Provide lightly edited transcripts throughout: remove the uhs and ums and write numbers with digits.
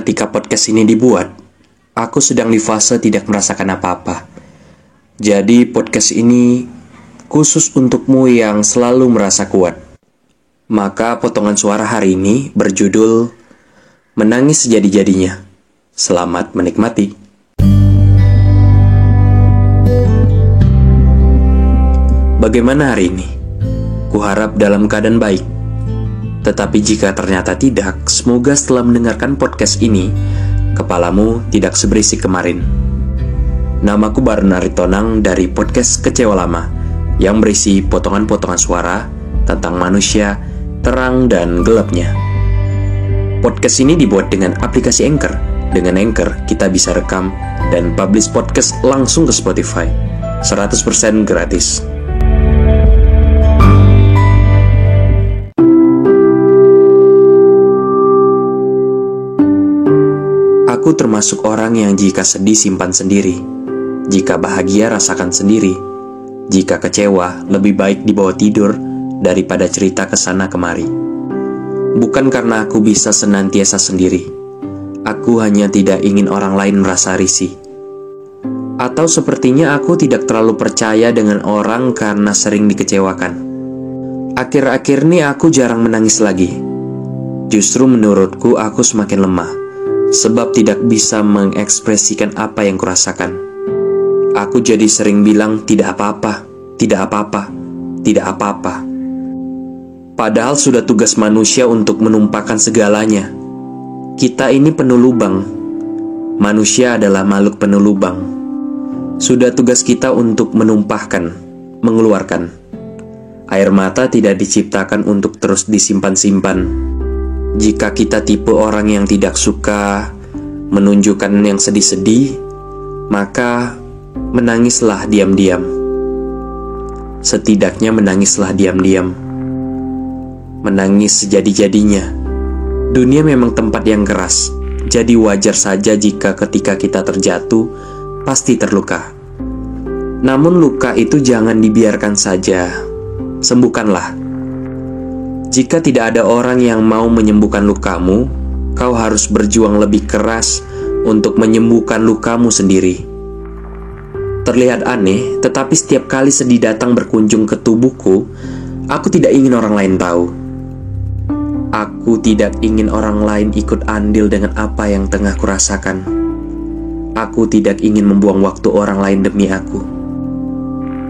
ketika podcast ini dibuat, aku sedang di fase tidak merasakan apa-apa. Jadi podcast ini khusus untukmu yang selalu merasa kuat. Maka potongan suara hari ini berjudul Menangis Sejadi-Jadinya. Selamat menikmati. Bagaimana hari ini? Kuharap dalam keadaan baik. Tetapi jika ternyata tidak, semoga setelah mendengarkan podcast ini, kepalamu tidak seberisik kemarin. Namaku Barun Aritonang dari podcast Kecewa Lama, yang berisi potongan-potongan suara tentang manusia, terang dan gelapnya. Podcast ini dibuat dengan aplikasi Anchor. Dengan Anchor, kita bisa rekam dan publish podcast langsung ke Spotify. 100% gratis. Aku termasuk orang yang jika sedih simpan sendiri, jika bahagia rasakan sendiri, jika kecewa lebih baik dibawa tidur daripada cerita kesana kemari. Bukan karena aku bisa senantiasa sendiri, aku hanya tidak ingin orang lain merasa risih. Atau sepertinya aku tidak terlalu percaya dengan orang karena sering dikecewakan. Akhir-akhir ini aku jarang menangis lagi. Justru menurutku aku semakin lemah, sebab tidak bisa mengekspresikan apa yang kurasakan. Aku jadi sering bilang tidak apa-apa, tidak apa-apa, tidak apa-apa. Padahal sudah tugas manusia untuk menumpahkan segalanya. Kita ini penuh lubang. Manusia adalah makhluk penuh lubang. Sudah tugas kita untuk menumpahkan, mengeluarkan. Air mata tidak diciptakan untuk terus disimpan-simpan. Jika kita tipe orang yang tidak suka menunjukkan yang sedih-sedih, maka menangislah diam-diam. Setidaknya menangislah diam-diam. Menangis sejadi-jadinya. Dunia memang tempat yang keras, jadi wajar saja jika ketika kita terjatuh, pasti terluka. Namun luka itu jangan dibiarkan saja. Sembuhkanlah. Jika tidak ada orang yang mau menyembuhkan lukamu, kau harus berjuang lebih keras untuk menyembuhkan lukamu sendiri. Terlihat aneh, tetapi setiap kali sedih datang berkunjung ke tubuhku, aku tidak ingin orang lain tahu. Aku tidak ingin orang lain ikut andil dengan apa yang tengah kurasakan. Aku tidak ingin membuang waktu orang lain demi aku.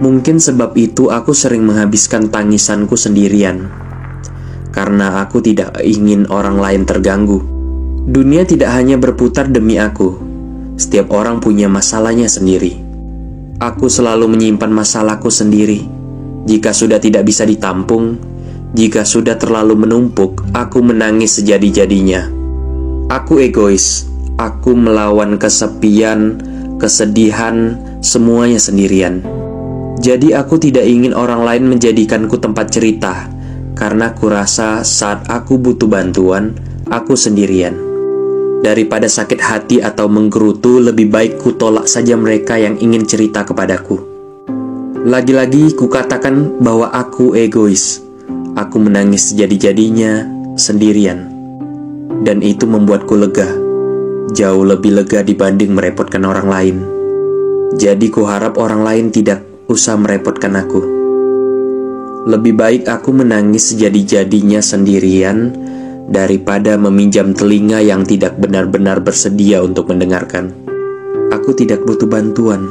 Mungkin sebab itu aku sering menghabiskan tangisanku sendirian. Karena aku tidak ingin orang lain terganggu. Dunia tidak hanya berputar demi aku. Setiap orang punya masalahnya sendiri. Aku selalu menyimpan masalahku sendiri. Jika sudah tidak bisa ditampung, jika sudah terlalu menumpuk, aku menangis sejadi-jadinya. Aku egois. Aku melawan kesepian, kesedihan, semuanya sendirian. Jadi aku tidak ingin orang lain menjadikanku tempat cerita. Karena kurasa saat aku butuh bantuan, aku sendirian. Daripada sakit hati atau menggerutu, lebih baik ku tolak saja mereka yang ingin cerita kepadaku. Lagi-lagi ku katakan bahwa aku egois. Aku menangis sejadi-jadinya sendirian. Dan itu membuatku lega. Jauh lebih lega dibanding merepotkan orang lain. Jadi ku harap orang lain tidak usah merepotkan aku. Lebih baik aku menangis sejadi-jadinya sendirian daripada meminjam telinga yang tidak benar-benar bersedia untuk mendengarkan. Aku tidak butuh bantuan,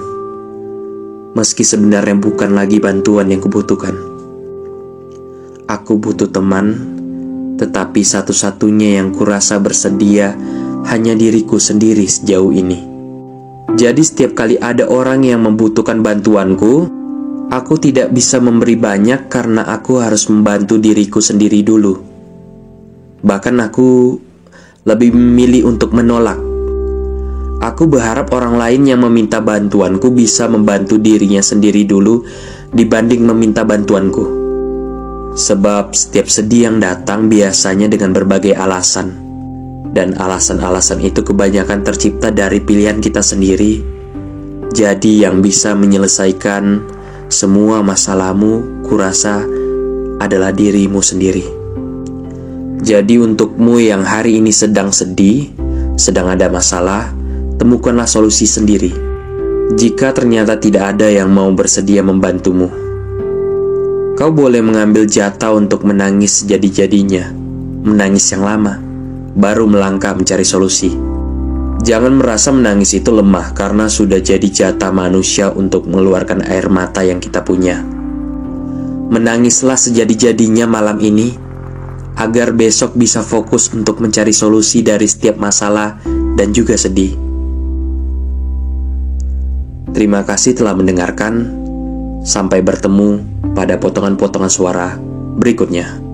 meski sebenarnya bukan lagi bantuan yang kubutuhkan. Aku butuh teman, tetapi satu-satunya yang kurasa bersedia hanya diriku sendiri sejauh ini. Jadi setiap kali ada orang yang membutuhkan bantuanku, aku tidak bisa memberi banyak karena aku harus membantu diriku sendiri dulu. Bahkan aku lebih memilih untuk menolak. Aku berharap orang lain yang meminta bantuanku bisa membantu dirinya sendiri dulu dibanding meminta bantuanku. Sebab setiap sedih yang datang biasanya dengan berbagai alasan. Dan alasan-alasan itu kebanyakan tercipta dari pilihan kita sendiri. Jadi yang bisa menyelesaikan semua masalahmu, kurasa, adalah dirimu sendiri. Jadi untukmu yang hari ini sedang sedih, Sedang ada masalah, temukanlah solusi sendiri. Jika ternyata tidak ada yang mau bersedia membantumu, kau boleh mengambil jatah untuk menangis sejadi-jadinya, menangis yang lama, baru melangkah mencari solusi. Jangan merasa menangis itu lemah karena sudah jadi jatah manusia untuk mengeluarkan air mata yang kita punya. Menangislah sejadi-jadinya malam ini, agar besok bisa fokus untuk mencari solusi dari setiap masalah dan juga sedih. Terima kasih telah mendengarkan. Sampai bertemu pada potongan-potongan suara berikutnya.